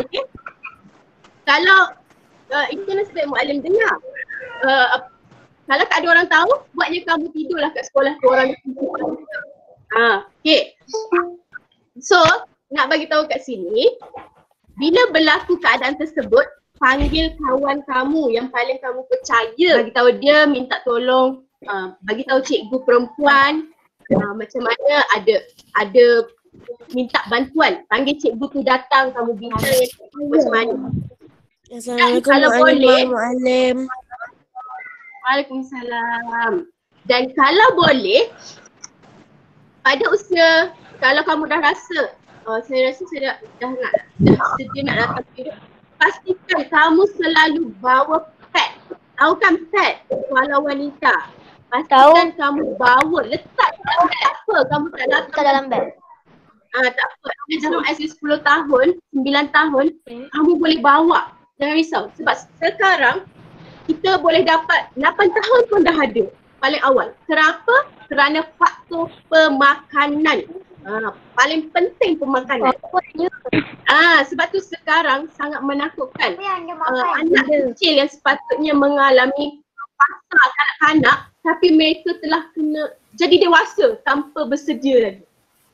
Okay. Kalau itu nasib baik mu'alim dengar. Kalau tak ada orang tahu, buatnya kamu tidurlah kat sekolah tu orang okay. So, nak bagi tahu kat sini, bila berlaku keadaan tersebut, panggil kawan kamu yang paling kamu percaya, bagi tahu dia, minta tolong, bagi tahu cikgu perempuan macam mana ada minta bantuan, panggil cikgu tu datang, kamu bincang macam mana. Assalamualaikum kalau boleh, Mu'alim. Waalaikumsalam. Dan kalau boleh, pada usia, kalau kamu dah rasa, saya rasa saya dah sedia nak datang tidur, pastikan kamu selalu bawa pad. Tahu kan pad kalau wanita? Pastikan kamu bawa, letak dalam beg. Apa kamu tak datang dalam beg? Tak apa, dalam ICU 10 tahun, 9 tahun, kamu boleh bawa. Jangan risau. Sebab sekarang, kita boleh dapat 8 tahun pun dah ada paling awal. Kenapa? Kerana faktor pemakanan. Paling penting pemakanan. Sebab tu sekarang sangat menakutkan. Anak kecil yang sepatutnya mengalami fasa kanak-kanak, tapi mereka telah kena jadi dewasa tanpa bersedia lagi.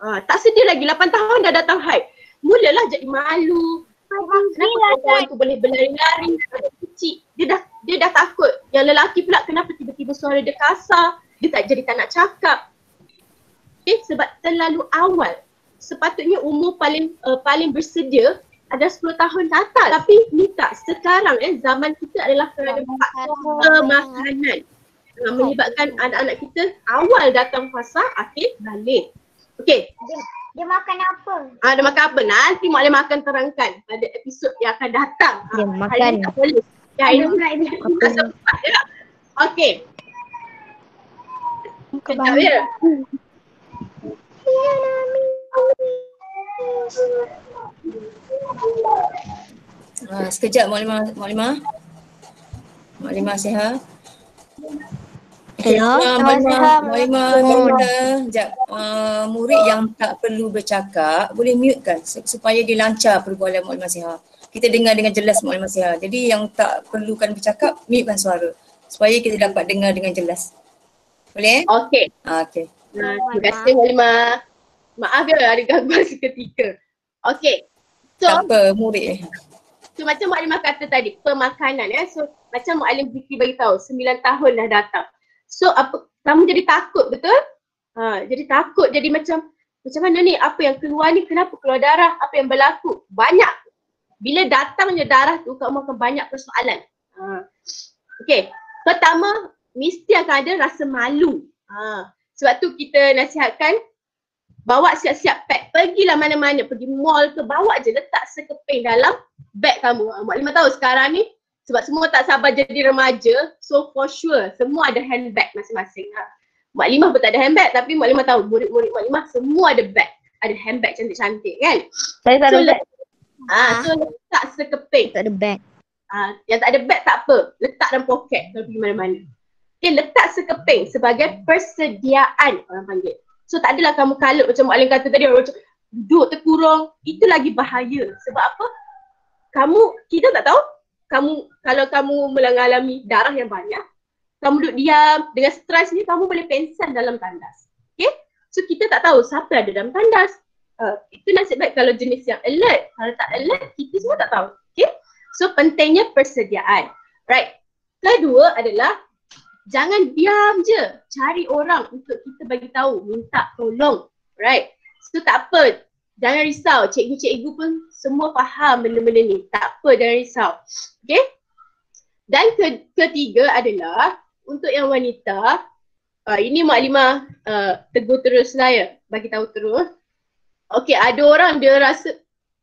Tak sedia lagi, 8 tahun dah datang haid. Mulalah jadi malu. Kenapa orang tu boleh berlari-lari, ada kecil. Dia dah takut. Yang lelaki pula kenapa tiba-tiba suara dia kasar, dia tak nak cakap. Okay, sebab terlalu awal. Sepatutnya umur paling bersedia ada 10 tahun ke atas. Tapi ni tak, sekarang zaman kita adalah kerana faktor pemakanan. Menyebabkan anak-anak kita awal datang fasa, akhir balik. Okay. Dia makan apa? Dia makan apa? Nanti Mak Lim akan terangkan pada episod yang akan datang. Dia makan. Hari ni tak boleh. Hari ni tak sempat je. Okay. Kejap ya. Sekejap Mak Limah sihat. Hello. Mak Limah, sekejap. Murid yang tak perlu bercakap boleh mute kan supaya dia lancar perbualan Mak Limah sihat. Kita dengar dengan jelas Mak Limah sihat. Jadi yang tak perlukan bercakap, mutekan suara supaya kita dapat dengar dengan jelas. Boleh? Okey. Okey. Terima kasih Mak Limah. Maaf ya ada gangguan seketika. Okey. So, apa murid? So macam Mak Limah kata tadi, pemakanan ya. So macam Mak Alim Fikri bagi tahu 9 tahun dah datang. So kamu jadi takut, betul? Jadi takut, jadi macam mana ni, apa yang keluar ni, kenapa keluar darah, apa yang berlaku? Banyak. Bila datangnya darah tu, kamu akan banyak persoalan. Okay, pertama mesti akan ada rasa malu. Sebab tu kita nasihatkan, bawa siap-siap pack, pergilah mana-mana, pergi mall ke, bawa je, letak sekeping dalam beg kamu. Mak Limah tahu sekarang ni, sebab semua tak sabar jadi remaja, so for sure semua ada handbag masing-masing. Mak Limah pun tak ada handbag, tapi Mak Limah tahu murid-murid Mak Limah semua ada bag, ada handbag cantik-cantik kan. Saya tak ada bag. So letak sekeping. Tak ada bag. Yang tak ada bag tak apa, letak dalam poket kalau pergi mana-mana. Okay, letak sekeping sebagai persediaan orang panggil. So tak adalah kamu kalut macam Mak Lim kata tadi, orang macam duduk terkurung, itu lagi bahaya. Sebab apa? Kita tak tahu, kalau kamu mengalami darah yang banyak, kamu duduk diam, dengan stres ni kamu boleh pengsan dalam tandas. Okay? So kita tak tahu siapa ada dalam tandas. Itu nasib baik kalau jenis yang alert. Kalau tak alert, kita semua tak tahu. Okay? So pentingnya persediaan. Right. Kedua adalah, jangan diam je. Cari orang untuk kita bagi tahu, minta tolong. Right. So tak apa. Jangan risau. Cikgu-cikgu pun semua faham benda-benda ni. Tak apa, jangan risau. Okay. Dan ketiga adalah, untuk yang wanita, ini Mak Limah tegur terus lah ya. Bagi tahu terus. Okay, ada orang dia rasa,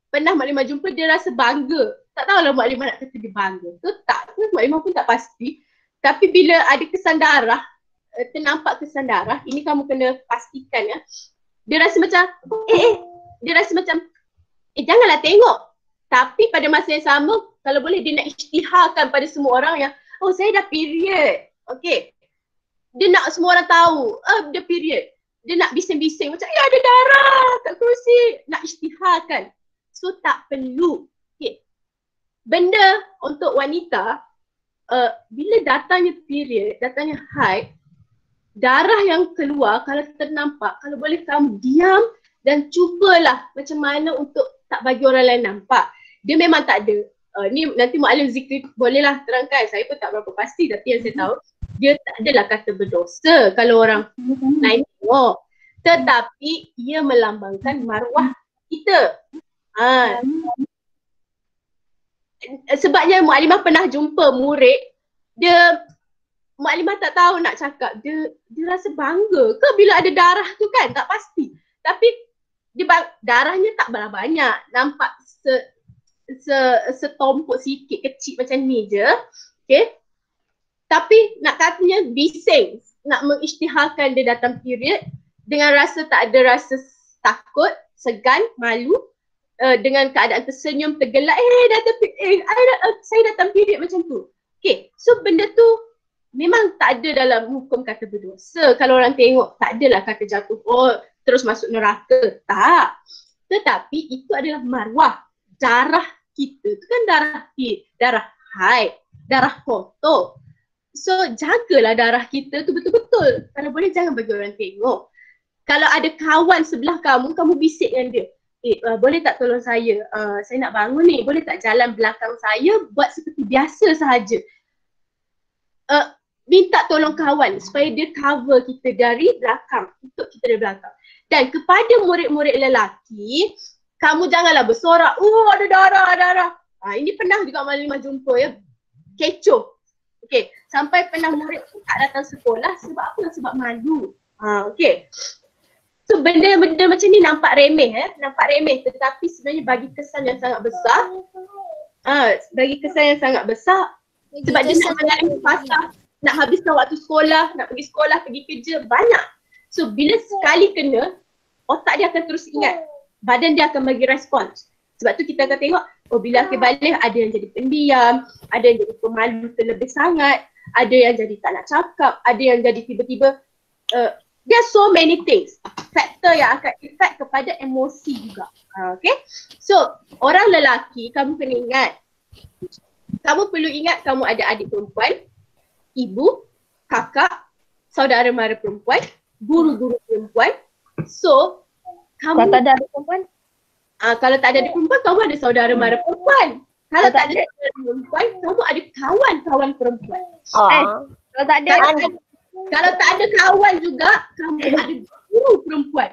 pernah Mak Limah jumpa, dia rasa bangga. Tak tahulah Mak Limah nak kata dia bangga. Tu tak. Mak Limah pun tak pasti. Tapi bila ada kesan darah, ternampak kesan darah, ini kamu kena pastikan ya. Dia rasa macam, dia rasa macam, janganlah tengok. Tapi pada masa yang sama, kalau boleh dia nak isytiharkan pada semua orang yang, oh saya dah period. Okay. Dia nak semua orang tahu, dia period. Dia nak bising-bising macam, ada darah kat kerusi. Nak isytiharkan. So tak perlu. Okay. benda untuk wanita, bila datangnya period, datangnya haid, darah yang keluar kalau ternampak, kalau boleh kamu diam dan cubalah macam mana untuk tak bagi orang lain nampak. Dia memang tak ada. Ni nanti Muallim Zikri bolehlah terangkan. Saya pun tak berapa pasti, tapi yang saya tahu dia tak adalah kata berdosa kalau orang lain tengok. Tetapi ia melambangkan maruah kita. Sebabnya Muallimah pernah jumpa murid, Muallimah tak tahu nak cakap, dia rasa bangga ke bila ada darah tu kan, tak pasti. Tapi darahnya tak berapa banyak, nampak setompok sikit kecil macam ni je. Okay. Tapi nak katanya bising, nak mengisytiharkan dia datang period dengan rasa tak ada rasa takut, segan, malu, dengan keadaan tersenyum, tergelak, saya datang period macam tu. Okay, so benda tu memang tak ada dalam hukum kata berdosa. Kalau orang tengok, tak adalah kata jatuh, terus masuk neraka. Tak. Tetapi itu adalah maruah. Darah kita tu kan darah haid, darah kotor. So jagalah darah kita tu betul-betul. Kalau boleh jangan bagi orang tengok. Kalau ada kawan sebelah kamu, kamu bisik dengan dia. Boleh tak tolong saya nak bangun ni, boleh tak jalan belakang saya buat seperti biasa sahaja. Minta tolong kawan supaya dia cover kita dari belakang, untuk kita dari belakang. Dan kepada murid-murid lelaki, kamu janganlah bersorak, ada darah. Ini pernah juga Muallimah jumpa ya, kecoh. Okay, sampai pernah murid tu tak datang sekolah sebab apa? Sebab malu. Okay. So benda-benda macam ni nampak remeh tetapi sebenarnya bagi kesan yang sangat besar. Sebab dia nak melalui fasa, nak habiskan waktu sekolah, nak pergi sekolah, pergi kerja, banyak. So bila sekali kena, otak dia akan terus ingat, badan dia akan bagi respons. Sebab tu kita akan tengok, bila akhir balik ada yang jadi pendiam, ada yang jadi pemalu terlebih sangat, ada yang jadi tak nak cakap, ada yang jadi tiba-tiba, there are so many things, faktor yang akan efek kepada emosi juga. Okay, so orang lelaki kamu kena ingat, kamu perlu ingat kamu ada adik perempuan, ibu, kakak, saudara mara perempuan, guru-guru perempuan. So kamu, kalau tak ada adik perempuan, kalau tak ada adik perempuan, kamu ada saudara mara perempuan. Kalau tak ada saudara perempuan, kamu ada kawan-kawan perempuan. Kalau tak ada kawan juga, kamu ada guru perempuan.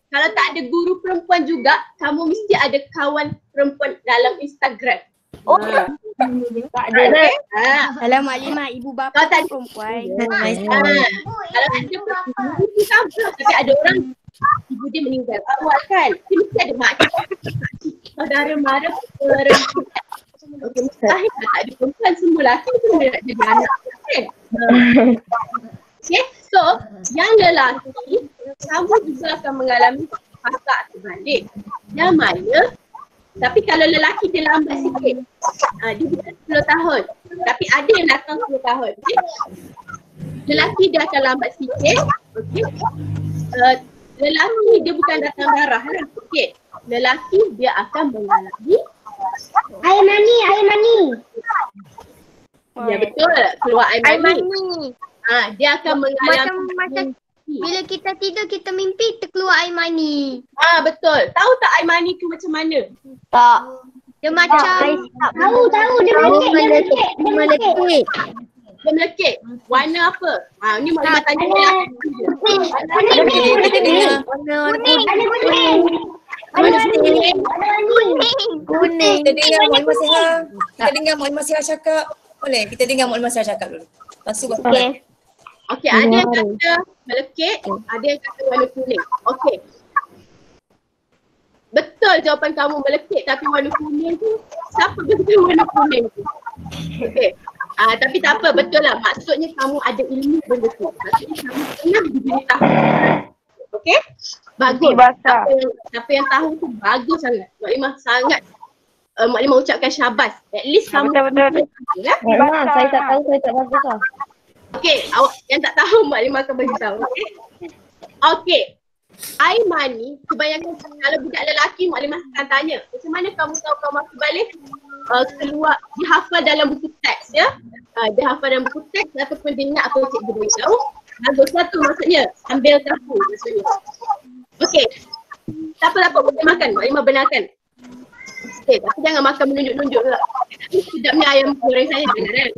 Kalau tak ada guru perempuan juga, kamu mesti ada kawan perempuan dalam Instagram. Tak ada. Dalam Muallimah, ibu bapa perempuan. Kalau ada perempuan, itu sama. Tapi ada orang, ibu dia meninggal awal kan. Dia mesti ada mak saudara mara perempuan. Mustahil tak ada perempuan, semua lelaki pun nak jadi anak kan. Okay, so yang lelaki, kamu juga akan mengalami fasa terbalik. Yang mana, tapi kalau lelaki dia lambat sikit, dia bukan 10 tahun, tapi ada yang datang 10 tahun. Okay? Lelaki dia akan lambat sikit, okay? Lelaki dia bukan datang darah lah. Okay. Lelaki dia akan mengalami air mani. Ya betul, keluar air mani. Dia akan mengalami Macam bila kita tidur kita mimpi terkeluar air mani. Betul. Tahu tak air mani tu macam mana? Tak. Dia macam tahu dia melekit. Dia melekit. Warna apa? Ni Muallimah tanya lelaki. Kuning. Kita dengar Muallimah Siha cakap. Boleh? Kita dengar Muallimah Siha cakap dulu. Lepas tu Okey, ada yang kata melekit, ada yang kata warna kuning. Okey. Betul jawapan kamu melekit tapi warna kuning tu, siapa betul warna kuning tu? Okey. Tapi tak apa, betul lah. Maksudnya kamu ada ilmu benda tu. Maksudnya kamu pernah diberitahu. Okey? Bagus. Siapa yang tahu tu bagus sangat. Muallimah sangat Muallimah ucapkan syabas. At least kamu Betul. Saya tak tahu, saya tak bagus lah. Okey, awak yang tak tahu Muallimah akan bagi tahu. Okey. air mani, kebanyakan kalau budak lelaki Maklimah akan tanya, macam mana kamu tahu kamu akil balik? Keluar, dihafal dalam buku teks ya. Dia hafal dalam buku teks ataupun dia ingat apa cikgu beritahu. Bagus satu maksudnya, ambil tahu maksudnya. Okey, siapa-siapa boleh makan, Maklimah benarkan. Okey, tapi jangan makan menunjuk-nunjuk pula. Sedapnya ayam goreng saya benar kan?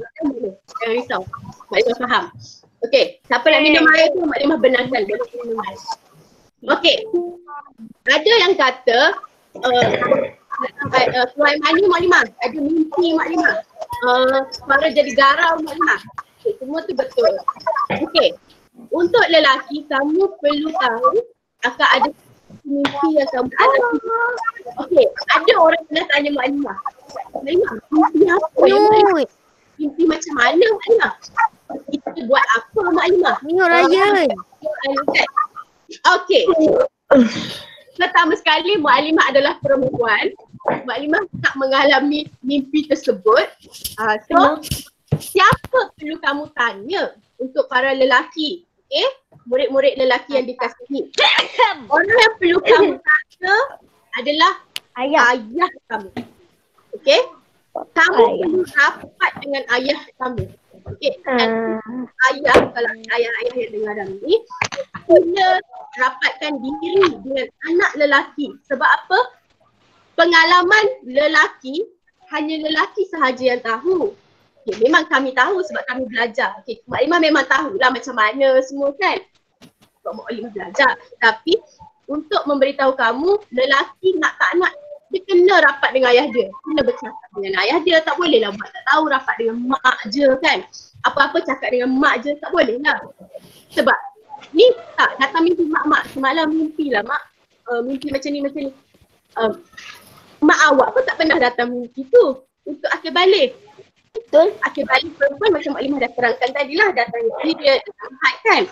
Jangan risau, Maklimah faham. Okey, siapa nak minum air tu Maklimah benarkan boleh minum air. Okey, ada yang kata keluar mani Maklimah, ada mimpi Maklimah, suara jadi garau Maklimah. Okay, semua tu betul. Okey, untuk lelaki kamu perlu tahu akan ada mimpi yang kamu ada. Okey, ada orang pernah tanya Maklimah, mimpi apa yang Maklimah? Mimpi macam mana Maklimah? Kita buat apa Maklimah? Minggu raya. Okey. Pertama sekali Maklimah adalah perempuan. Maklimah tak mengalami mimpi tersebut. So siapa perlu kamu tanya untuk para lelaki? Okey, murid-murid lelaki yang dikasihi. Orang yang perlu kamu tanya adalah ayah kamu. Okey? Kamu perlu rapat dengan ayah kamu. Okey, ayah, kalau ayah-ayah yang dengar ni, kena rapatkan diri dengan anak lelaki. Sebab apa? Pengalaman lelaki, hanya lelaki sahaja yang tahu. Okay, memang kami tahu sebab kami belajar. Okay, Maklimah memang tahulah macam mana semua kan. Sebab Maklimah belajar. Tapi untuk memberitahu kamu, lelaki nak tak nak, dia kena rapat dengan ayah dia. Kena bercakap dengan ayah dia. Tak boleh lah buat tak tahu, rapat dengan mak je kan. Apa-apa cakap dengan mak je, tak boleh lah. Sebab ni tak datang mimpi mak-mak. Semalam mimpi lah mak. Mimpi macam ni. Mak awak pun tak pernah datang mimpi tu. Untuk akil balik. Betul. Akil balik perempuan macam Maklimah dah terangkan tadi lah. Datang period, datang haid kan.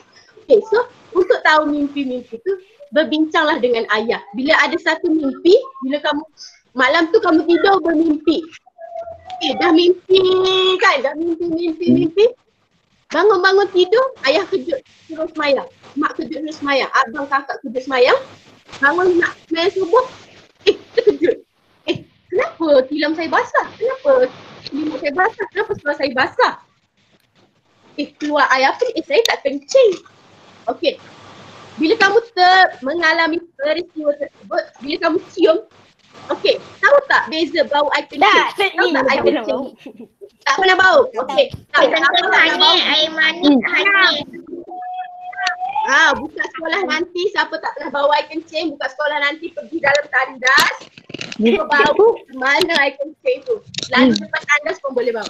Okay, so untuk tahu mimpi-mimpi tu, berbincanglah dengan ayah. Bila ada satu mimpi, bila kamu malam tu kamu tidur bermimpi. Okay, dah mimpi kan, dah mimpi. Bangun-bangun tidur, ayah kejut terus semayang. Mak kejut terus semayang, abang kakak kejut semayang. Bangun nak semayang subuh, terkejut. Kenapa tilam saya basah? Kenapa selimut saya basah? Kenapa seluar saya basah? Keluar air apa? Saya tak kencing. Okey. Bila kamu mengalami peristiwa tersebut, bila kamu cium, okey, tahu tak beza bau air kencing? Tahu tak air kencing? Tak pernah bau. Okey. Tak pernah bau. Air manis hanyir. Buka sekolah nanti, siapa tak pernah bau air kencing, buka sekolah nanti pergi dalam tandas. Cuba bau mana air kencing tu. Lalu depan tandas pun boleh bau.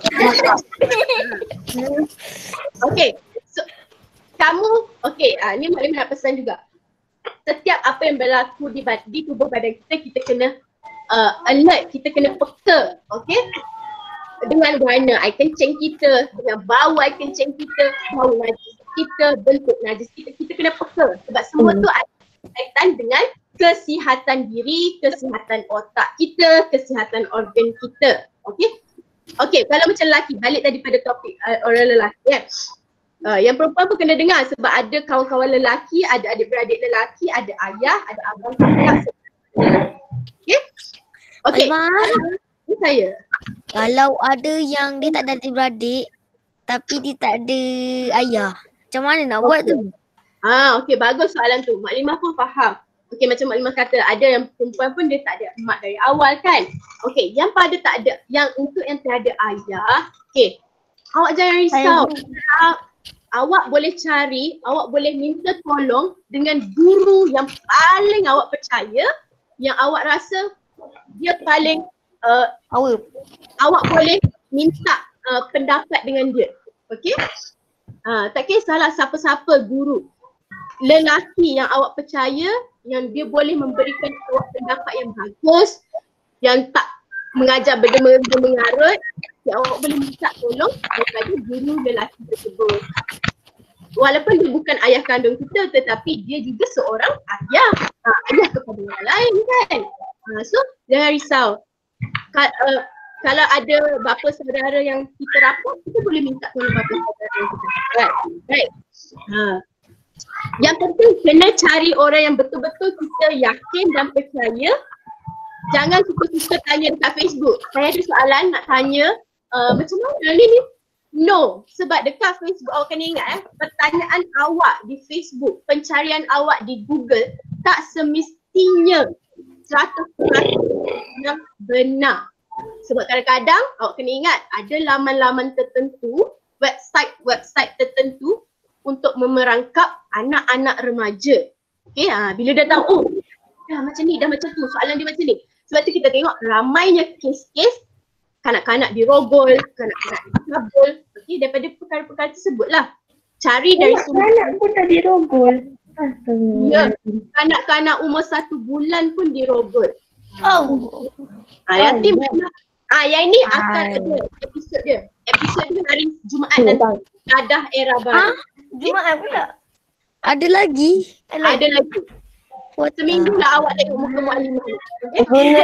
Okey. So, kamu, ni Maklimah nak pesan juga. Setiap apa yang berlaku di tubuh badan kita, kita kena alert, kita kena peka, okey? Dengan warna air kencing kita, dengan bau air kencing kita, bau najis kita, bentuk najis kita kena peka. Sebab semua tu ada kaitan dengan kesihatan diri, kesihatan otak kita, kesihatan organ kita, okey? Okey, kalau macam lelaki, balik tadi pada topik orang lelaki kan. Yang perempuan pun kena dengar sebab ada kawan-kawan lelaki, ada adik-beradik lelaki, ada ayah, ada abang kakak. Okey. Ini saya. Kalau ada yang dia tak ada adik-beradik tapi dia tak ada ayah, macam mana nak buat tu? Okey, bagus soalan tu. Maklimah pun faham. Okey, macam Maklimah kata, ada yang perempuan pun dia tak ada mak dari awal kan. Okey, yang pada tak ada, yang untuk yang tiada ayah, okey, awak jangan risau. Awak boleh cari, awak boleh minta tolong dengan guru yang paling awak percaya, yang awak rasa dia paling awak boleh minta pendapat dengan dia. Okey? Tak kisahlah siapa-siapa guru. Lelaki yang awak percaya, yang dia boleh memberikan awak pendapat yang bagus, yang tak mengajar mengarut, awak boleh minta tolong daripada guru lelaki tersebut. Walaupun dia bukan ayah kandung kita, tetapi dia juga seorang ayah. Ayah kepada orang lain kan. So jangan risau. Kalau ada bapa saudara yang kita rapat, kita boleh minta tolong bapa saudara yang kita rapat. Right? Yang penting kena cari orang yang betul-betul kita yakin dan percaya. Jangan suka-suka tanya dekat Facebook. Saya ada soalan nak tanya macam mana ni? No, sebab dekat Facebook awak kena ingat pertanyaan awak di Facebook, pencarian awak di Google tak semestinya 100% yang benar. Sebab kadang-kadang awak kena ingat ada laman-laman tertentu, website tertentu untuk memerangkap anak-anak remaja. Okay, bila dah tahu, oh dah macam ni, dah macam tu, soalan dia macam ni. Sebab tu kita tengok ramainya kes-kes kanak-kanak dirogol, kanak-kanak dikabul, okay, daripada perkara-perkara tersebut lah. Cari dari sumber. Anak pun dah dirogol. Ya, kanak-kanak umur 1 bulan pun dirogol. Oh. Yang ni yang ini akan ada episod dia. Episod dia hari Jumaat nanti. Dadah era baru. Jumaat pula. Ada lagi? Ada lagi. Seminggu lah awak tengok muka Mualimah. Okay.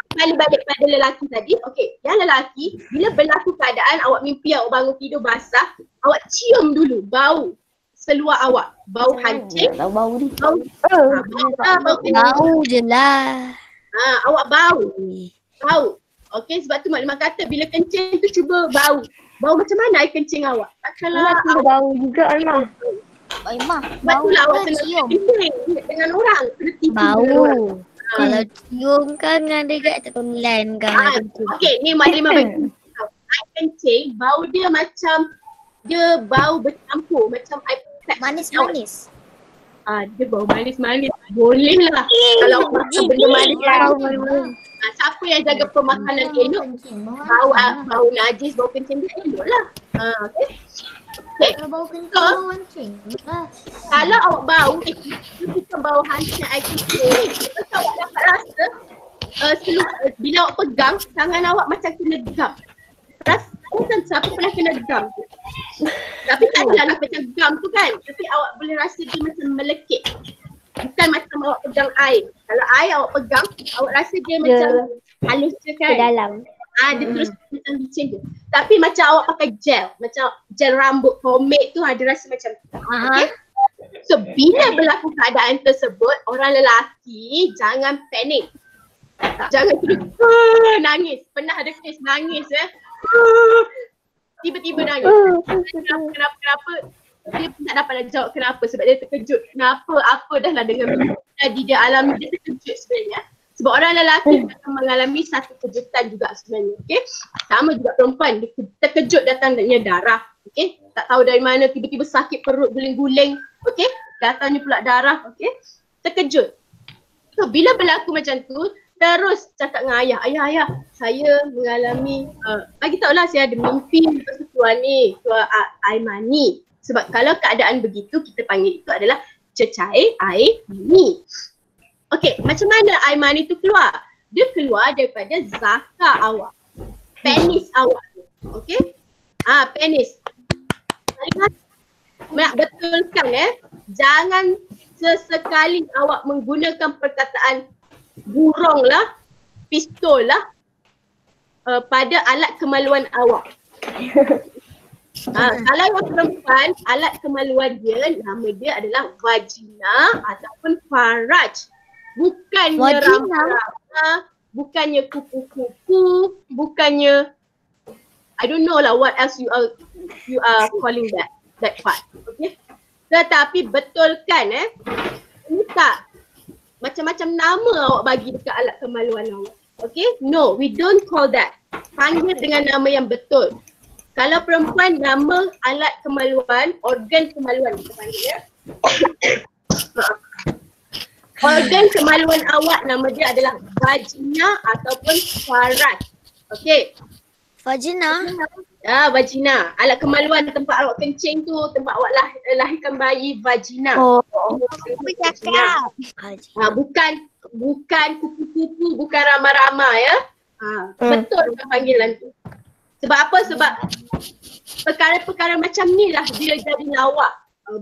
Kembali balik pada lelaki tadi. Okey, yang lelaki bila berlaku keadaan awak mimpi awak bangun tidur basah, awak cium dulu bau seluar awak. Bau hancing. Bau ni. Bau Bau je lah. Awak bau. Bau. Okey, sebab tu Maklimah kata bila kencing tu cuba bau. Bau macam mana air kencing awak? Takkanlah Aku bau juga Almah. Aimah, sebab tu lah awak tengah kencing dengan orang. bau. Kalau cium kan ada kat tertulan kan. Okey, ni Maklimah bagi tahu. Air kencing bau dia macam dia bau bercampur macam air Manis-manis. Dia bau manis-manis. Boleh lah. Kalau awak makan benda manis. Siapa yang jaga pemakanan elok, bau najis, bau kencing dia elok lah. Okay. Kalau bau kencing, bau hancing. Kalau awak bau, itu bukan bau hancing air kencing. Lepas awak dapat rasa, bila awak pegang, tangan awak macam kena gam. Rasa kan siapa pernah kena gam tu? Tapi tak adalah macam gam tu kan. Tapi awak boleh rasa dia macam melekit. Bukan macam awak pegang air. Kalau air awak pegang, awak rasa dia macam halus je kan. Ke dalam. Dia terus macam licin je. Tapi macam awak pakai gel. Macam gel rambut pomade tu ada rasa macam tu. Okay? So bila berlaku keadaan tersebut, orang lelaki jangan panik. Jangan terus nangis. Pernah ada kes nangis tiba-tiba nangis. Kenapa? Dia pun tak dapat nak jawab kenapa sebab dia terkejut. Kenapa? Apa dah lah dengan tadi dia alami, dia terkejut sebenarnya. Sebab orang lelaki akan mengalami satu kejutan juga sebenarnya. Okay? Sama juga perempuan, dia terkejut datangnya darah. Okay? Tak tahu dari mana, tiba-tiba sakit perut, guling-guling. Okay? Datangnya pula darah. Okay? Terkejut. So bila berlaku macam tu, terus cakap dengan ayah, ayah saya mengalami, bagi tahu lah saya ada mimpi lepas tu tuan ni, tuan Aimani. Sebab kalau keadaan begitu kita panggil itu adalah cecair air mani. Okey, macam mana air mani tu keluar? Dia keluar daripada zakar awak. Penis awak. Okey? Penis. Nak betulkan jangan sesekali awak menggunakan perkataan burung lah, pistol lah pada alat kemaluan awak. Kalau yang perempuan, alat kemaluan dia, nama dia adalah vagina ataupun faraj. Bukannya rambut, bukannya kupu-kupu, bukannya I don't know lah what else you are calling that part. Okay? Tetapi betulkan ini tak macam-macam nama awak bagi dekat alat kemaluan awak. Okay? No, we don't call that. Panggil dengan nama yang betul. Kalau perempuan, nama alat kemaluan, organ kemaluan kita panggil organ kemaluan awak nama dia adalah vagina ataupun faraj. Okey. Vagina? Vagina. Alat kemaluan tempat awak kencing tu, tempat awak lahirkan bayi, vagina. Apa cakap? Bukan kupu-kupu, bukan rama-rama ya. Betul panggilan tu. Sebab apa? Sebab perkara-perkara macam ni lah dia jadi lawak,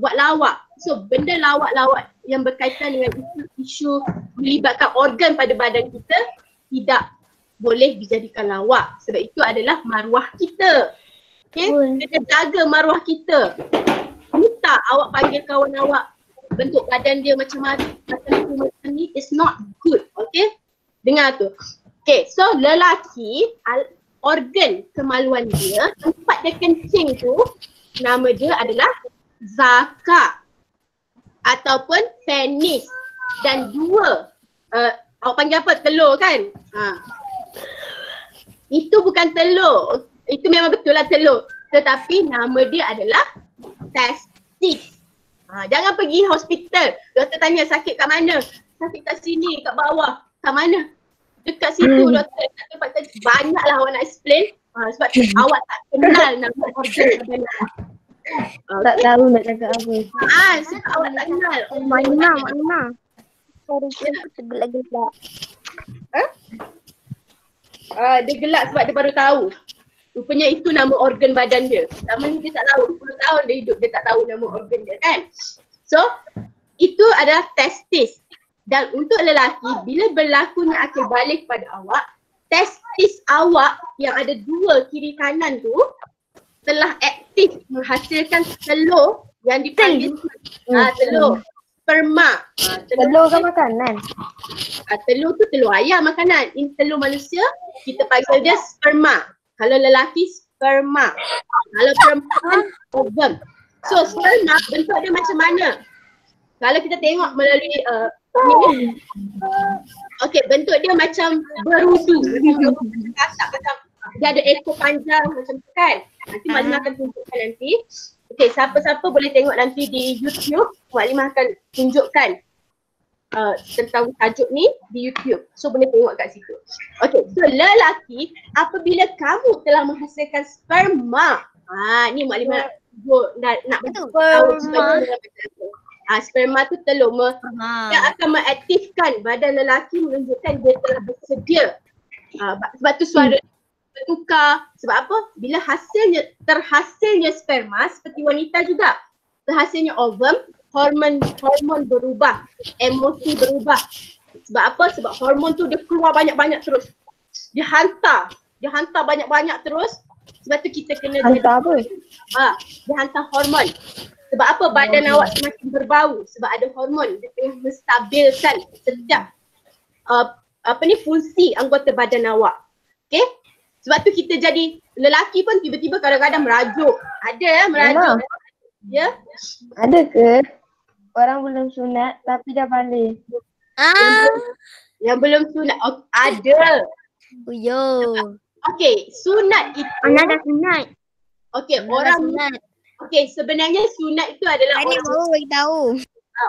buat lawak. So benda lawak-lawak yang berkaitan dengan isu melibatkan organ pada badan kita tidak boleh dijadikan lawak. Sebab itu adalah maruah kita. Okay? Kita jaga maruah kita. Ini wanita, awak panggil kawan awak bentuk badan dia macam ni, it's not good, okay? Dengar tu. Okay, so lelaki, organ kemaluan dia, tempat dia kencing tu, nama dia adalah zakar ataupun penis. Dan dua, awak panggil apa? Telur kan? Itu bukan telur, itu memang betul lah telur. Tetapi nama dia adalah testis. Jangan pergi hospital, doktor tanya sakit kat mana? Sakit kat sini, kat bawah. Kat mana? Dekat situ doktor, dekat tempat tadi. Banyaklah awak nak explain. Sebab awak tak kenal nama organ badan awak. Tak tahu nak cakap apa. Sebab awak tak kenal. Mana? Sorry, aku tergelak-gelak. Dia gelak sebab dia baru tahu. Rupanya itu nama organ badan dia. Selama ni dia tak tahu. 10 tahun dia hidup, dia tak tahu nama organ dia kan. So, itu adalah testis. Dan untuk lelaki, bila berlakunya akil balik pada awak, testis awak yang ada dua kiri kanan tu telah aktif menghasilkan telur yang dipanggil telur sperma. Telur ke makanan? Telur tu telur ayam makanan. Ini telur manusia, kita panggil dia sperma. Kalau lelaki sperma, kalau perempuan ovum. So sperma bentuk dia macam mana? Kalau kita tengok melalui ni, okey, bentuk dia macam berudu, macam dia ada ekor panjang macam tu kan. Nanti Maklimah akan tunjukkan nanti. Okey, siapa-siapa boleh tengok nanti di YouTube, Maklimah akan tunjukkan tentang tajuk ni di YouTube. So boleh tengok kat situ. Okay, so lelaki apabila kamu telah menghasilkan sperma, ni Maklimah nak tahu sperma tu telur yang akan mengaktifkan badan lelaki, menunjukkan dia telah bersedia. Sebab tu suara bertukar. Sebab apa? Bila terhasilnya sperma seperti wanita juga, terhasilnya ovum, hormon berubah, emosi berubah. Sebab apa? Sebab hormon tu dia keluar banyak-banyak terus. Dia hantar banyak-banyak terus. Sebab tu kita kena hantar apa? Dia hantar hormon. Sebab apa? Badan awak semakin berbau. Sebab ada hormon. Dia tengah menstabilkan setiap fungsi anggota badan awak. Okay? Sebab tu kita jadi lelaki pun tiba-tiba kadang-kadang merajuk. Ada merajuk. Ya? Ada ke? Orang belum sunat tapi dah balik. Yang belum sunat, ada. Okay, sunat itu. Anak dah sunat. Okay, orang sunat. Okay, sebenarnya sunat itu adalah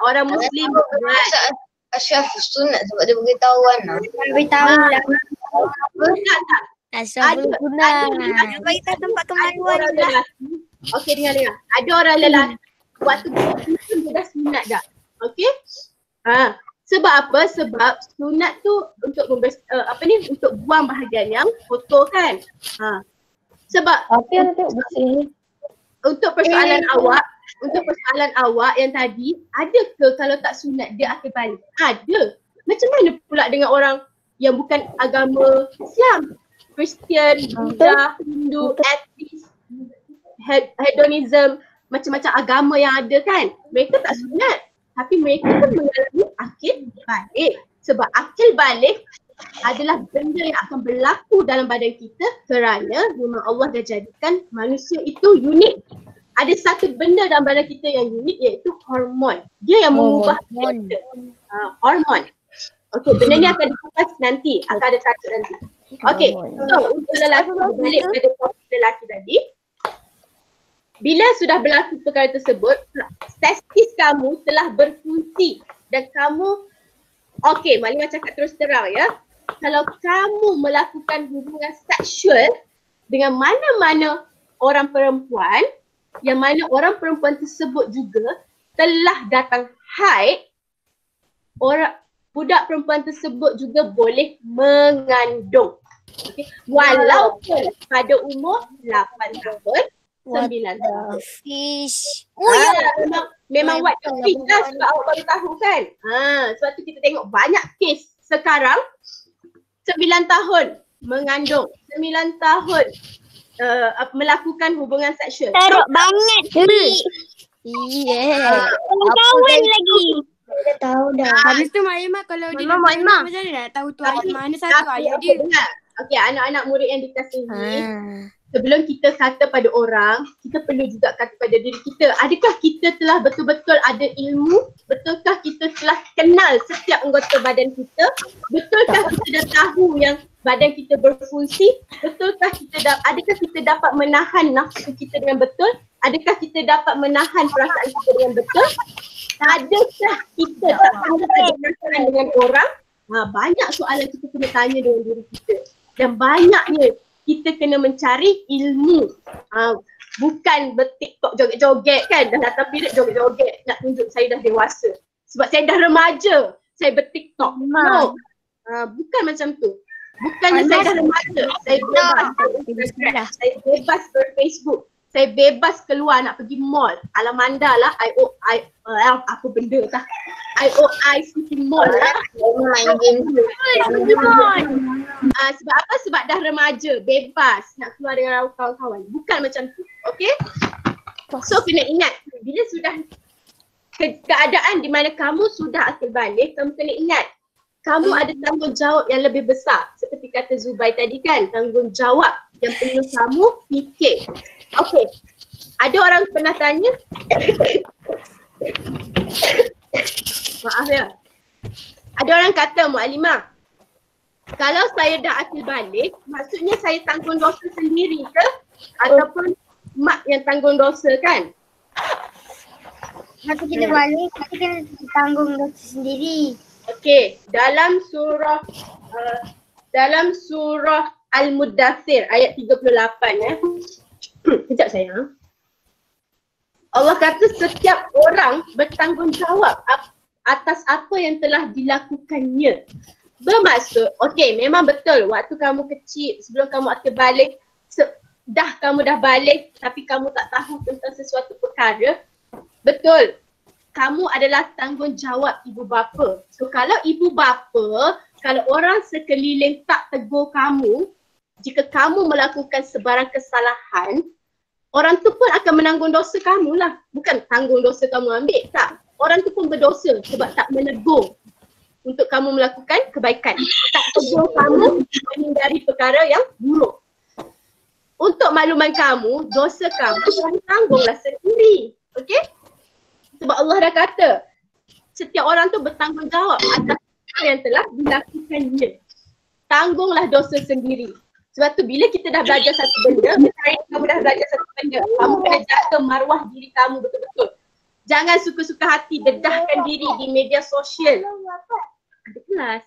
orang Muslim buat. Ashraf sunat sebab dia beritahu Ana. Beritahu lah. Sunat tak? Asal sunat. Bagi tahu tempat kemaluan lah. Okay, dengar. Ada orang lelaki waktu dia dah sunat dah. Okay? Sebab apa? Sebab sunat tu untuk untuk buang bahagian yang kotor kan. Sebab Apa yang tengok bersih? untuk persoalan awak yang tadi, ada ke kalau tak sunat dia akan balik? Ada. Macam mana pula dengan orang yang bukan agama Islam? Kristian, Buddha, Hindu, atheist, hedonism, macam-macam agama yang ada kan. Mereka tak sunat. Tapi mereka pun mengalami akil balik. Sebab akil balik adalah benda yang akan berlaku dalam badan kita kerana memang Allah dah jadikan manusia itu unik. Ada satu benda dalam badan kita yang unik, iaitu hormon. Dia yang mengubah kita. Hormon. Okey, benda ni akan dikupas nanti. Akan ada tajuk nanti. Okey, so untuk lelaki, balik pada topik lelaki tadi. Bila sudah berlaku perkara tersebut, testis kamu telah berfungsi dan kamu, okey, Maklimah cakap terus terang ya. Kalau kamu melakukan hubungan seksual dengan mana-mana orang perempuan, yang mana orang perempuan tersebut juga telah datang haid, budak perempuan tersebut juga boleh mengandung. Okay. Walaupun pada umur 8 tahun, 9 tahun. Fish. Memang what the fish lah sebab awak baru tahu kan. Sebab tu kita tengok banyak kes sekarang 9 tahun mengandung, 9 tahun melakukan hubungan seksual. Teruk banget. Yeah. Kawan lagi. Dia tahu dah. Habis tu Mak Imah kalau dia dah macam mana nak tahu tu ayah mana satu ayah dia. Okey, anak-anak murid yang dikasihi, Ah. sebelum kita kata pada orang, kita perlu juga kata pada diri kita. Adakah kita telah betul-betul ada ilmu? Betulkah kita telah kenal setiap anggota badan kita? Betulkah kita dah tahu yang badan kita berfungsi? Betulkah adakah kita dapat menahan nafsu kita dengan betul? Adakah kita dapat menahan perasaan kita dengan betul? Adakah kita tak pandai berhubungan dengan orang? Banyak soalan kita kena tanya dengan diri kita. Dan banyaknya kita kena mencari ilmu. Bukan ber-TikTok joget-joget kan. Dah datang period joget-joget nak tunjuk saya dah dewasa. Sebab saya dah remaja, saya ber-TikTok. No. Bukan macam tu. Bukannya saya dah remaja, saya bebas ber-Instagram, saya bebas ber-Facebook. Saya bebas keluar nak pergi mall. Alamanda lah, apa benda tak. IOI City Mall lah. Main game. Sebab apa? Sebab dah remaja, bebas nak keluar dengan kawan-kawan. Bukan macam tu, okay? So kena ingat, bila sudah keadaan di mana kamu sudah akil balik, kamu kena ingat, kamu ada tanggungjawab yang lebih besar. Seperti kata Zubai tadi kan, tanggungjawab yang perlu kamu fikir. Okay, ada orang pernah tanya, maaf ya, ada orang kata Mu'alimah, kalau saya dah akil balik, maksudnya saya tanggung dosa sendiri ke? Ataupun mak yang tanggung dosa kan? Masa kita balik, kita kena tanggung dosa sendiri. Okey, dalam surah Al-Muddathir ayat 38 Sekejap sayang. Allah kata setiap orang bertanggungjawab atas apa yang telah dilakukannya. Bermaksud, okey, memang betul waktu kamu kecil, sebelum kamu akil balik, kamu dah balik tapi kamu tak tahu tentang sesuatu perkara. Betul. Kamu adalah tanggungjawab ibu bapa. So kalau ibu bapa, kalau orang sekeliling tak tegur kamu, jika kamu melakukan sebarang kesalahan, orang tu pun akan menanggung dosa kamu lah. Bukan tanggung dosa kamu ambil, tak. Orang tu pun berdosa sebab tak menegur untuk kamu melakukan kebaikan. Tak tegur kamu menghindari perkara yang buruk. Untuk makluman kamu, dosa kamu kamu tanggunglah sendiri. Okey? Sebab Allah dah kata, setiap orang tu bertanggungjawab atas apa yang telah dilakukannya. Tanggunglah dosa sendiri. Sebab tu bila kita dah belajar satu benda, misalnya kamu dah belajar satu benda, kamu kena jaga maruah diri kamu betul-betul. Jangan suka-suka hati dedahkan diri di media sosial. Ada kelas.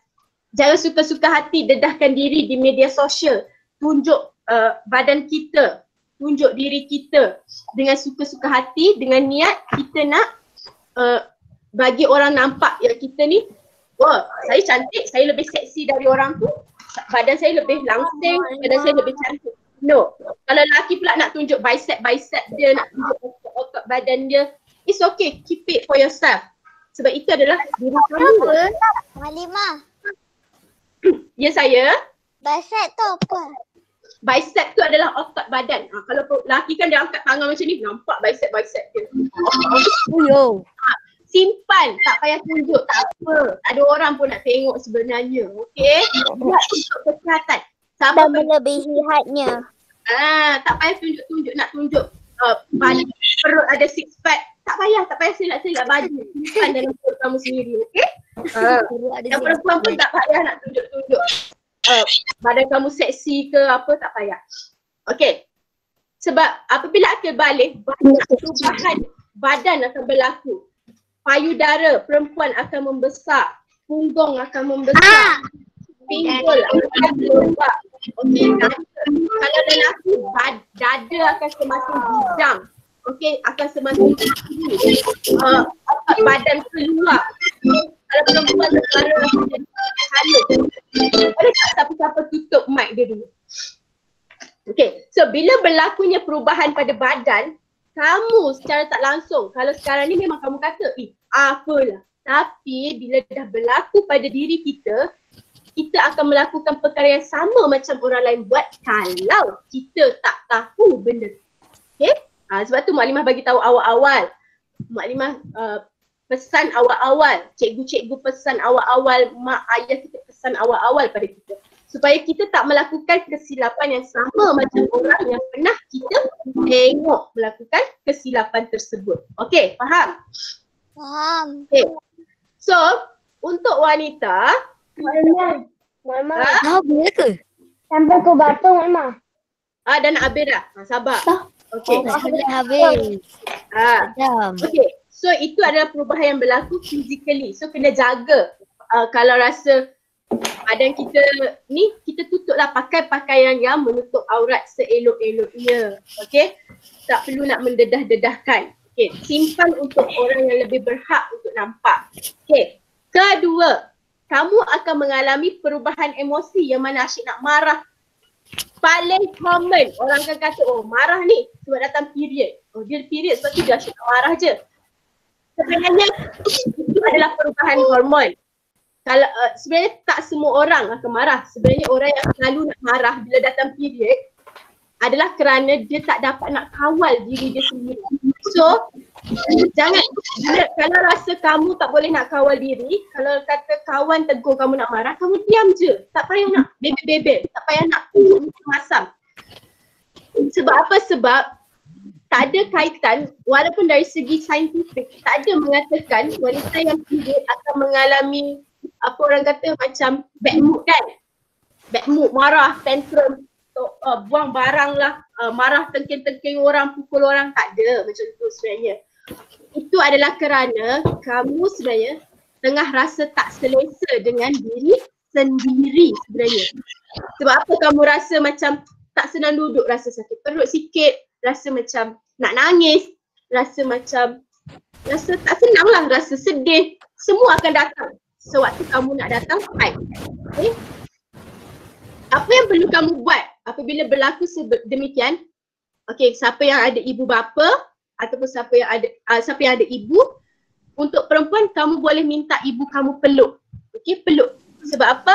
Jangan suka-suka hati dedahkan diri di media sosial. Tunjuk badan kita, tunjuk diri kita dengan suka-suka hati, dengan niat kita nak bagi orang nampak yang kita ni, wah, saya cantik, saya lebih seksi dari orang tu. Badan saya lebih langsing, badan saya lebih cantik. No. Kalau lelaki pula nak tunjuk bicep dia, nak tunjuk otot badan dia, it's okay, keep it for yourself. Sebab itu adalah diri kamu. Mu'alimah, Ya saya, bicep tu apa? bicep tu adalah otot badan. Kalau lelaki kan dia angkat tangan macam ni, nampak bicep dia. Yo. Simpan, tak payah tunjuk, tak apa. Ada orang pun nak tengok sebenarnya, okey? Buat untuk kesihatan. Sama Melebihi hadnya. tak payah tunjuk-tunjuk, nak tunjuk badan, perut ada six pack. Tak payah selak-selak baju. Simpan dalam perut kamu sendiri, okey? Yang perempuan pun tak payah nak tunjuk-tunjuk badan kamu seksi ke apa, tak payah. Okey. Sebab apabila akil balik, banyak perubahan badan akan berlaku. Payudara perempuan akan membesar, punggung akan membesar, pinggul akan berubah. Okey, kalau lelaki, dada akan semakin bidang. Okey, akan semakin badan keluar. Kalau perempuan suara akan jadi halus. Boleh tak siapa-siapa tutup mic dia dulu? Okey, so bila berlakunya perubahan pada badan, kamu secara tak langsung, kalau sekarang ni memang kamu kata, apalah. Tapi bila dah berlaku pada diri kita, kita akan melakukan perkara yang sama macam orang lain buat kalau kita tak tahu benda tu. Okay? Sebab tu Mu'alimah bagi tahu awal-awal. Maklimah pesan awal-awal, cikgu-cikgu pesan awal-awal, mak ayah kita pesan awal-awal pada kita. Supaya kita tak melakukan kesilapan yang sama macam orang yang pernah kita tengok melakukan kesilapan tersebut. Okey, faham? Faham. Okay. So, untuk wanita, Mama, Dah habis ke? sampai ke bapa Mama. dah nak habis dah. Sabar. Okey. Dah habis. Jam. Okey. So, itu adalah perubahan yang berlaku physically. So, kena jaga. Kalau rasa badan kita ni, kita tutuplah pakai pakaian yang menutup aurat seelok-eloknya. Okey? Tak perlu nak mendedah-dedahkan. Okey, simpan untuk orang yang lebih berhak untuk nampak. Okey. Kedua, kamu akan mengalami perubahan emosi yang mana asyik nak marah. Paling common, orang akan kata, oh marah ni sebab datang period. Oh dia period sebab tu dia asyik nak marah je. Sebenarnya itu adalah perubahan hormon. Kalau sebenarnya tak semua orang akan marah. Sebenarnya orang yang selalu nak marah bila datang period adalah kerana dia tak dapat nak kawal diri dia sendiri. So, jangan, kalau rasa kamu tak boleh nak kawal diri, kalau kata kawan tegur kamu nak marah, kamu diam je. Tak payah nak bebel-bebel, tak payah nak masam. Sebab apa? Sebab tak ada kaitan, walaupun dari segi saintifik, tak ada mengatakan wanita yang period akan mengalami apa orang kata macam bad mood kan. Bad mood, marah, tantrum, buang barang lah, marah tengking-tengking orang, pukul orang, tak ada macam tu sebenarnya. Itu adalah kerana kamu sebenarnya tengah rasa tak selesa dengan diri sendiri sebenarnya. Sebab apa kamu rasa macam tak senang duduk, rasa sakit perut sikit, rasa macam nak nangis, rasa macam, rasa tak senang lah, rasa sedih, semua akan datang sewaktu kamu nak datang fight. Okay? Apa yang perlu kamu buat apabila berlaku demikian? Okey, siapa yang ada ibu bapa ataupun siapa yang ada ibu, untuk perempuan kamu boleh minta ibu kamu peluk. Okey, peluk. Sebab apa?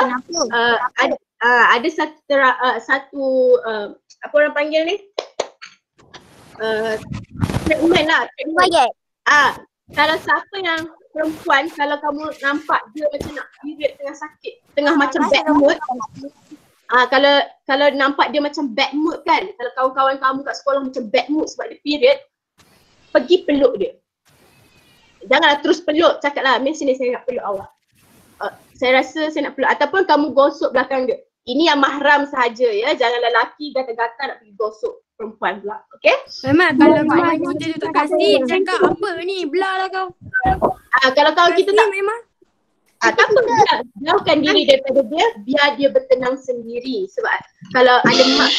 Ada satu apa orang panggil ni? Treatment lah. Treatment. Kalau siapa yang perempuan, kalau kamu nampak dia macam nak period tengah sakit, tengah macam bad mood, kalau nampak dia macam bad mood kan, kalau kawan-kawan kamu kat sekolah macam bad mood sebab dia period, pergi peluk dia. Janganlah terus peluk, cakaplah, Miss sini saya nak peluk awak. Saya rasa saya nak peluk, ataupun kamu gosok belakang dia. Ini yang mahram sahaja ya, jangan lelaki gata-gata nak pergi gosok perempuan pula, okey? Memang kalau kawan kita tu tak kasih, cakap apa ni, belah lah kau. Kalau kawan kita tak, memang tak apa, jauhkan diri daripada dia, biar dia bertenang sendiri. Sebab kalau ada mak,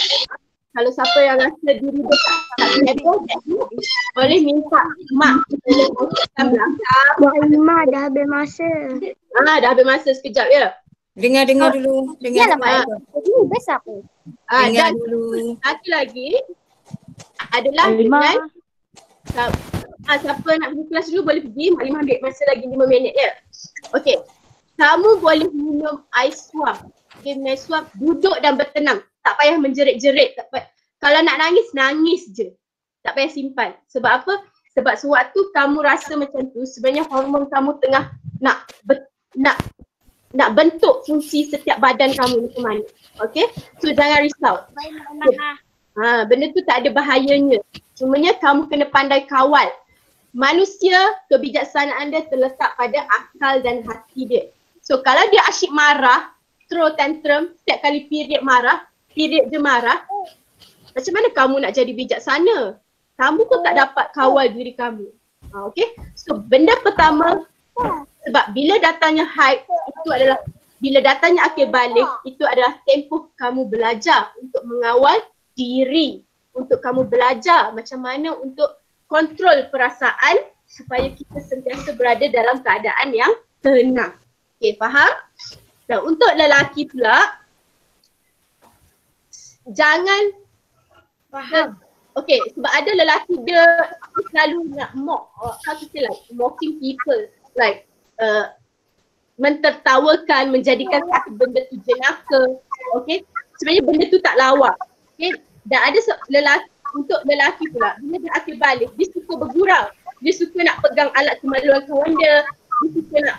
kalau siapa yang rasa diri dia tak sihat, boleh minta mak kita belakang. Mak dah habis masa. Dah habis masa sekejap ya. Dengar dulu. Dengar Ini best apa? dengar Dan dulu. satu lagi adalah dengan siapa nak pergi kelas dulu boleh pergi, Mak Limah ambil masa lagi 5 minit ya. Okey, kamu boleh minum air suam. Okay, minum air suam, duduk dan bertenang. Tak payah menjerit-jerit. Kalau nak nangis, nangis je. Tak payah simpan. Sebab apa? Sebab sewaktu kamu rasa macam tu, sebenarnya hormon kamu tengah nak bentuk fungsi setiap badan kamu macam mana. Okay? So jangan risau. Benda tu tak ada bahayanya. Cumanya kamu kena pandai kawal. Manusia, kebijaksanaan dia terletak pada akal dan hati dia. So kalau dia asyik marah, throw tantrum, setiap kali period je marah, macam mana kamu nak jadi bijaksana? Kamu pun tak dapat kawal diri kamu. Okay? So benda pertama, sebab bila datangnya haid, bila datangnya akhir balik, itu adalah tempoh kamu belajar untuk mengawal diri. Untuk kamu belajar macam mana untuk kontrol perasaan supaya kita sentiasa berada dalam keadaan yang tenang. Okay, faham? Dan untuk lelaki pula, jangan faham. Okay, sebab ada lelaki dia selalu nak mock, how to say like mocking people, like mentertawakan, menjadikan satu benda tu jenaka. Okay, sebenarnya benda tu tak lawa. Okay, dan ada lelaki, untuk lelaki pula, bila dia akhir balik, dia suka bergurau. dia suka nak pegang alat kemaluan kawan dia suka nak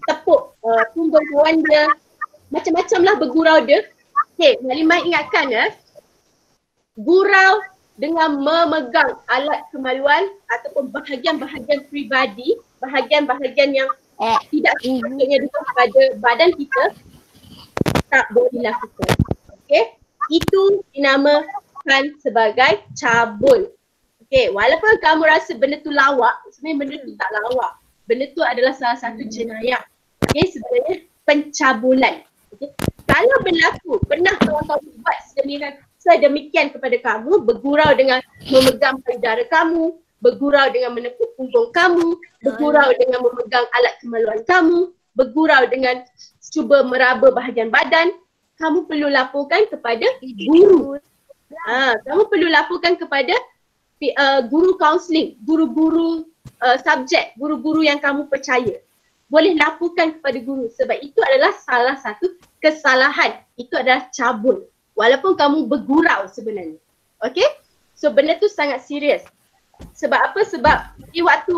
tepuk punggung kawan dia, macam-macam lah bergurau dia. Okay, Maklimah ingatkan gurau dengan memegang alat kemaluan ataupun bahagian-bahagian peribadi, bahagian-bahagian yang tidak sepatutnya duduk pada badan kita, tak boleh dilakukan. Okay, itu dinamakan sebagai cabul. Okay, walaupun kamu rasa benda tu lawak, sebenarnya benda tu tak lawak. Benda tu adalah salah satu jenayah. Okay, sebenarnya pencabulan. Okay. Kalau berlaku, pernah kawan-kawan buat sedemikian kepada kamu, bergurau dengan memegang payudara kamu, bergurau dengan menepuk punggung kamu, bergurau dengan memegang alat kemaluan kamu, bergurau dengan cuba meraba bahagian badan, kamu perlu laporkan kepada guru. Kamu perlu laporkan kepada guru kaunseling, guru-guru subjek, guru-guru yang kamu percaya. Boleh laporkan kepada guru sebab itu adalah salah satu kesalahan. Itu adalah cabul. Walaupun kamu bergurau sebenarnya. Okay? So benda tu sangat serius. Sebab apa? Sebab di waktu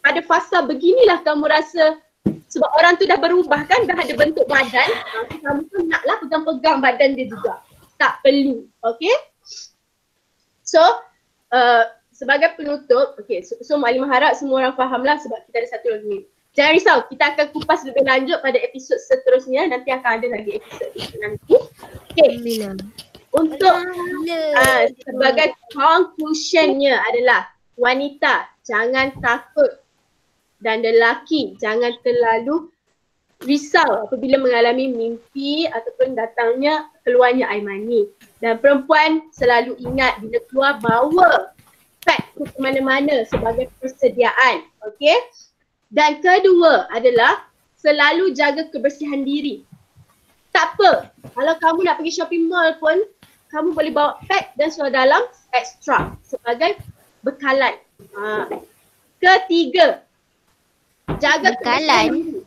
pada fasa beginilah kamu rasa, sebab orang tu dah berubah kan, dah ada bentuk badan, kamu pun naklah pegang-pegang badan dia juga. Tak perlu. Okay? So sebagai penutup, okay, so Maklimah harap semua orang faham lah sebab kita ada satu lagi. Jangan risau, kita akan kupas lebih lanjut pada episod seterusnya. Nanti akan ada lagi episod nanti. Okay. Untuk sebagai conclusionnya adalah wanita jangan takut dan lelaki jangan terlalu risau apabila mengalami mimpi ataupun datangnya keluarnya air mani. Dan perempuan selalu ingat bila keluar bawa pad ke mana-mana sebagai persediaan. Okay. Dan kedua adalah selalu jaga kebersihan diri. Tak apa, kalau kamu nak pergi shopping mall pun, kamu boleh bawa pad dan seluar dalam extra sebagai bekalan. Ketiga, jaga kebersihan.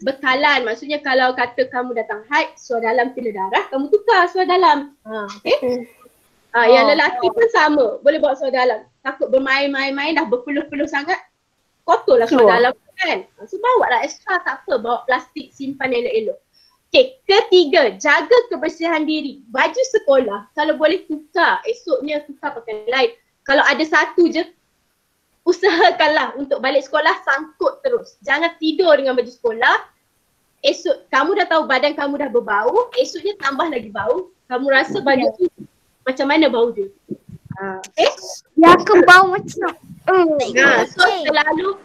Bekalan maksudnya kalau kata kamu datang haid, seluar dalam kena darah, kamu tukar seluar dalam. Okay? Yang lelaki pun sama, boleh bawa seluar dalam. Takut bermain-main dah berpeluh-peluh sangat, kotor lah seluar dalam kan. So bawa lah extra, tak apa, bawa plastik simpan elok-elok. Okay, ketiga, jaga kebersihan diri. Baju sekolah kalau boleh tukar, esoknya tukar pakai lain. Kalau ada satu je, usahakanlah untuk balik sekolah sangkut terus. Jangan tidur dengan baju sekolah. Esok kamu dah tahu badan kamu dah berbau, esoknya tambah lagi bau. Kamu rasa baju tu macam mana bau dia. Okay? Ya ke bau macam So selalu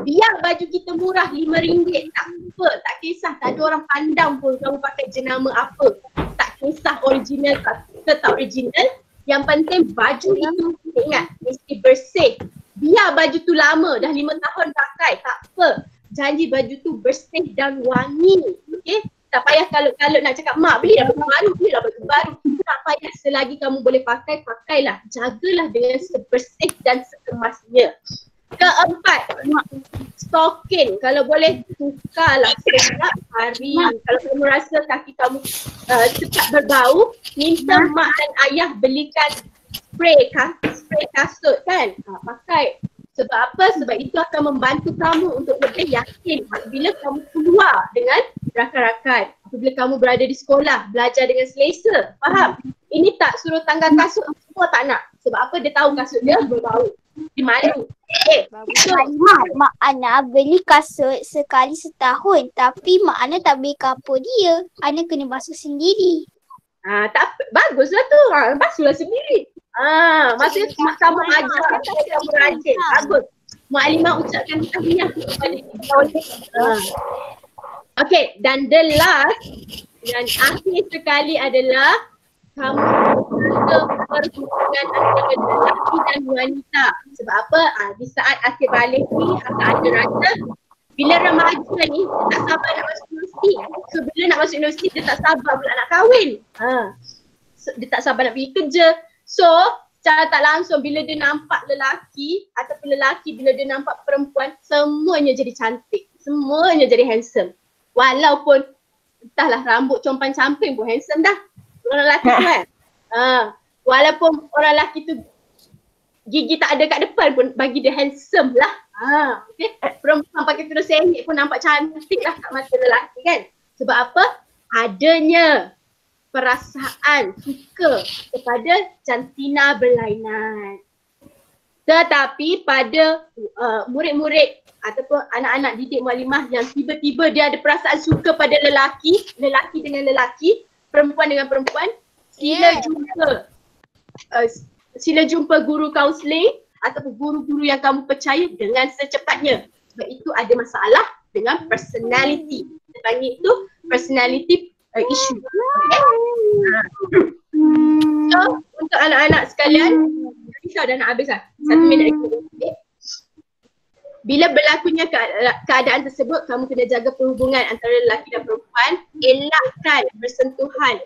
biar baju kita murah RM5, tak apa, tak kisah, tak ada orang pandang pun kamu pakai jenama apa. Tak kisah original ke tak original, yang penting baju itu ingat mesti bersih. Biar baju tu lama, dah 5 tahun pakai, tak apa. Janji baju tu bersih dan wangi. Okay? Tak payah kalut-kalut nak cakap, mak belilah baju baru, belilah baju baru. Tak payah, selagi kamu boleh pakai, pakailah. Jagalah dengan sebersih dan sekemasnya. Keempat, stokin. Kalau boleh tukarlah setiap hari. Kalau kamu rasa kaki kamu cepat berbau, minta mak dan ayah belikan spray kasut kan. Pakai. Sebab apa? Sebab itu akan membantu kamu untuk lebih yakin apabila kamu keluar dengan rakan-rakan. Apabila kamu berada di sekolah, belajar dengan selesa. Faham? Ini tak suruh tanggal kasut, semua tak nak. Sebab apa? Dia tahu kasut dia berbau. Dia malu. Okay. So, Mak Ana beli kasut sekali setahun, tapi Mak Ana tak beli kapur dia. Ana kena basuh sendiri. tak baguslah tu. Basuhlah sendiri. Maksudnya kamu ajar, kamu rajin. Bagus. Maklimah ucapkan tahniah kepada kita. Okay, dan the last dan akhir sekali adalah kamu jaga perhubungan antara lelaki dan wanita. Sebab apa? Di saat akhir balik ni akan ada rasa bila remaja ni dia tak sabar nak masuk universiti. So bila nak masuk universiti dia tak sabar pula nak kahwin. So, dia tak sabar nak pergi kerja. So secara tak langsung bila dia nampak lelaki ataupun lelaki bila dia nampak perempuan, semuanya jadi cantik. Semuanya jadi handsome. Walaupun entahlah rambut compan camping pun handsome dah. Orang lelaki tu kan. Walaupun orang lelaki tu gigi tak ada kat depan pun bagi dia handsome lah. Okay. Perempuan pakai tudung sengit pun nampak cantik lah kat mata lelaki kan. Sebab apa? Adanya perasaan suka kepada jantina berlainan. Tetapi pada murid-murid ataupun anak-anak didik mualimah yang tiba-tiba dia ada perasaan suka pada lelaki dengan lelaki, perempuan dengan perempuan, sila jumpa guru kaunseling ataupun guru-guru yang kamu percaya dengan secepatnya. Sebab itu ada masalah dengan personality. Kita panggil itu personality issue. Okay? So, untuk anak-anak sekalian, Aisyah dah nak habis lah. 1 minit lagi. Okay? Bila berlakunya keadaan tersebut, kamu kena jaga perhubungan antara lelaki dan perempuan. Elakkan bersentuhan.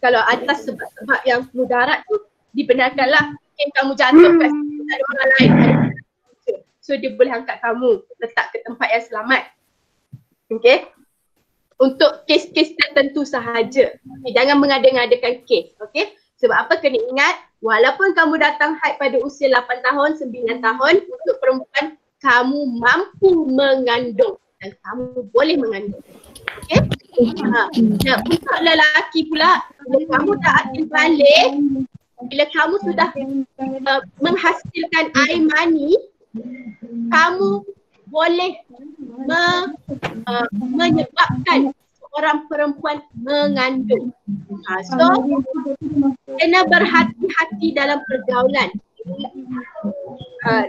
Kalau atas sebab-sebab yang mudarat tu, dibenarkanlah. Mungkin kamu jatuh kat situ, tak ada orang lain. So dia boleh angkat kamu, letak ke tempat yang selamat. Okay? Untuk kes-kes tertentu sahaja. Okay, jangan mengada-ngadakan kes. Okay? Sebab apa? Kena ingat, walaupun kamu datang haid pada usia 8 tahun, 9 tahun, untuk perempuan, kamu mampu mengandung. Dan kamu boleh mengandung. Okay? Nah, untuk lelaki pula, bila kamu dah akil balik, bila kamu sudah menghasilkan air mani, kamu boleh menyebabkan seorang perempuan mengandung. So, kena berhati-hati dalam pergaulan.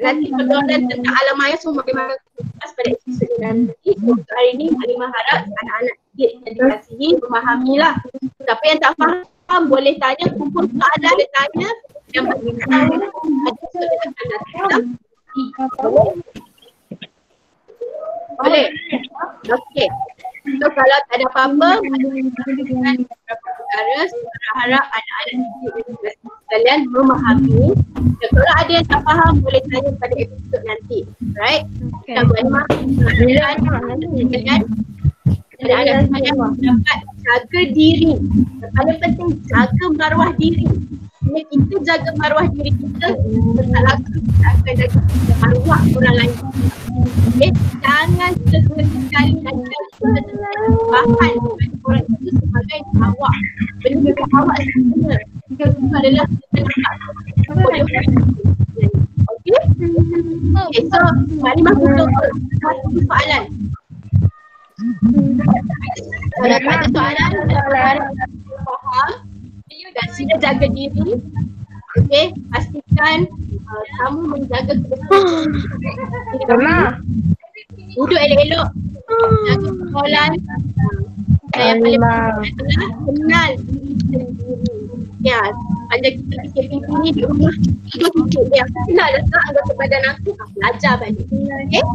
Nanti pergaulan tentang alam maya semua bagaimana pada episod nanti. Untuk hari ini, Halimah harap anak-anak yang dikasihi memahamilah. Siapa yang tak faham boleh tanya, kumpul soalan dia tanya yang bagi tahu ada episod yang akan datang. Boleh? Okey. So kalau tak ada apa-apa, dengan beberapa perkara, saya harap anak-anak didik sekalian memahami. Dan kalau ada yang tak faham, boleh tanya pada episod nanti. Right? Dan anak-anak sekalian dapat jaga diri. Yang paling penting, jaga maruah diri. Bila kita jaga maruah diri kita, tak lagi kita akan jaga maruah orang lain. Okay? Jangan sekali-sekali dan bahan orang itu sebagai awak. Benda awak sebenarnya. Itu adalah okay? Okay, so Halimah untuk satu soalan. Kalau ada soalan, harap faham dan sila jaga diri. Okay, pastikan kamu menjaga kebersihan. Duduk elok-elok, jaga pergaulan. Dan yang paling penting adalah kenal diri sendiri. Ya, panjang kita fikir ni di rumah, kita fikir dia kenal tak anggota badan aku, belajar balik. Okay?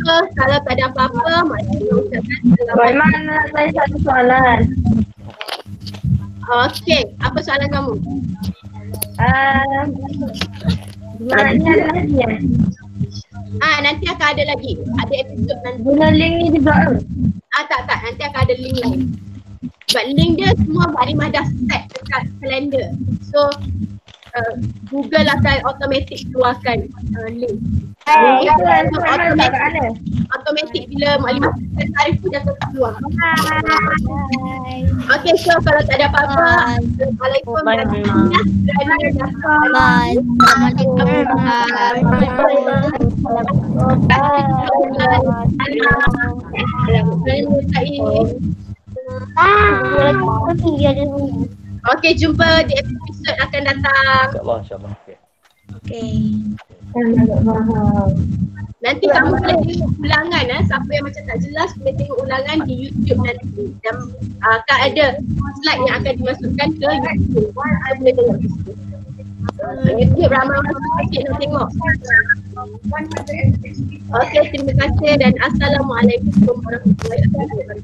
So, kalau tak ada apa-apa, maknanya ucapkan selamat. Mana saya satu soalan. Okay, apa soalan kamu? Maknanya lagi ya? Nanti akan ada lagi. Ada episod nanti. Guna link ni juga. Tak. Nanti akan ada link lain. Sebab link dia semua Halimah dah set dekat kalender. So, Google akan automatic keluarkan link. Automatic bila Halimah set tarikh tu dia akan keluar. Okay, so kalau tak ada apa-apa, Assalamualaikum warahmatullahi wabarakatuh. Okay, jumpa di episod akan datang. InsyaAllah. Okay. Nanti kamu boleh tengok ulangan. Siapa yang macam tak jelas boleh tengok ulangan di YouTube nanti. Dan akan ada slide yang akan dimasukkan ke YouTube. Saya boleh tengok di situ. YouTube ramai orang sikit nak tengok. Okay, terima kasih dan Assalamualaikum warahmatullahi wabarakatuh.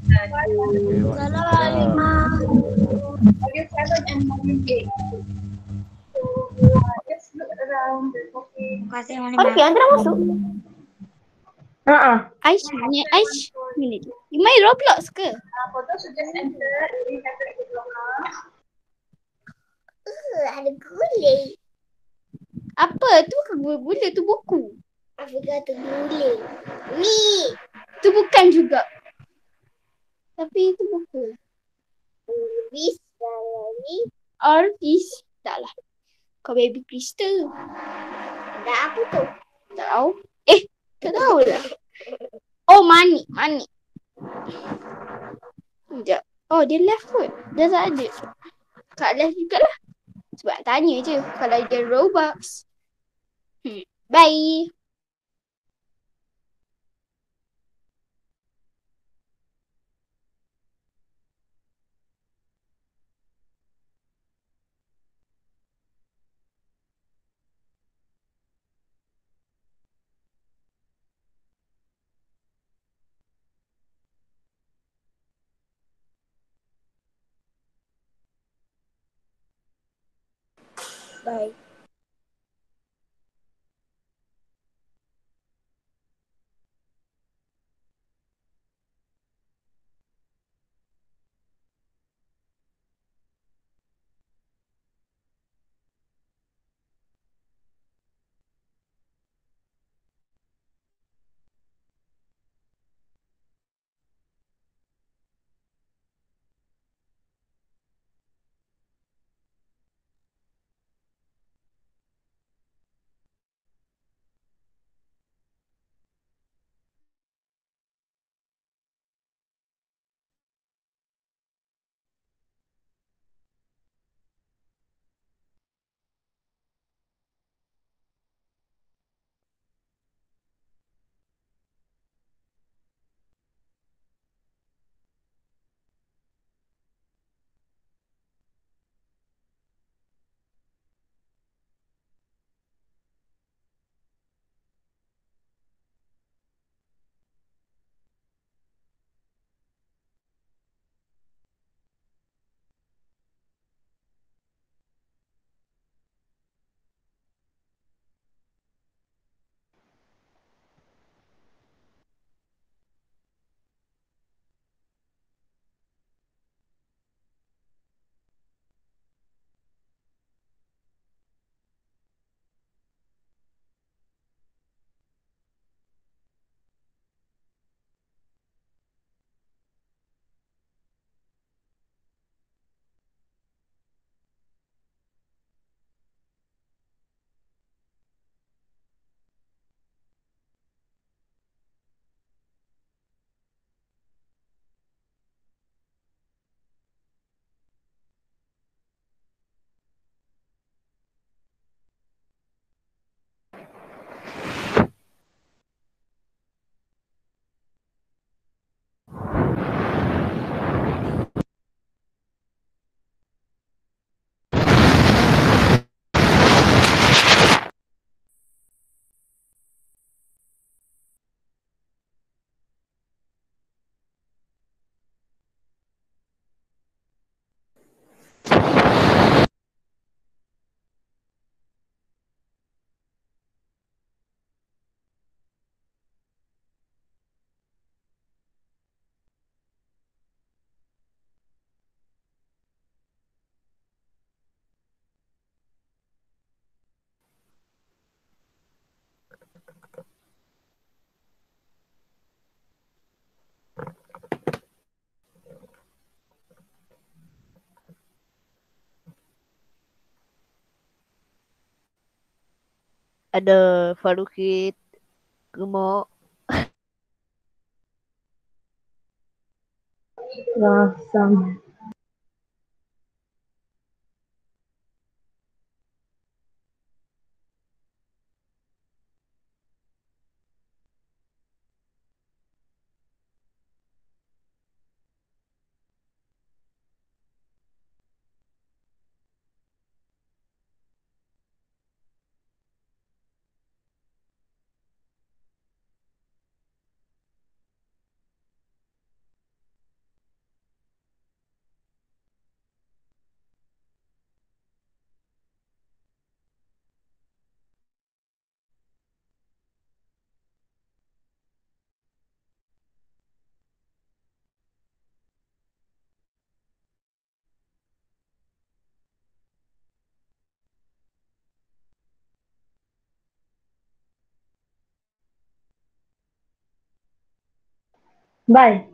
Okay, Andra masuk. Aish, ni. You main Roblox ke? Ada gulai. Apa? Tu bukan gula-gula, tu buku. Aku kata gula. Ni. Tu bukan juga. Tapi itu buku. Bisa ni. Artis. Tak lah. Kau baby crystal. Dah apa tu? Tak tahu. Tak tahu lah. Oh, manik. Manik. Sekejap. Oh, dia left kot. Dah tak ada. Kat left jugalah. Sebab nak tanya je. Kalau dia Robux. Bye. Bye. Ada Farukit gemuk. Rasam. Bye.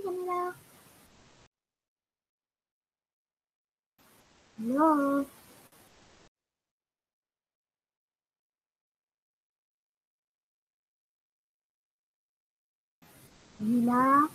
Jamila. Hello. Jamila.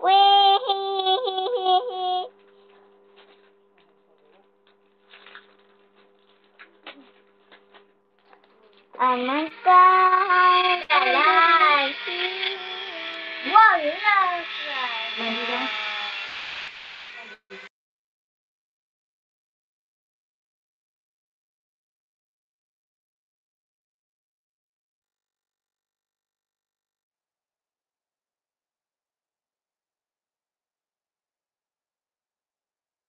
Wih. Amankah dalam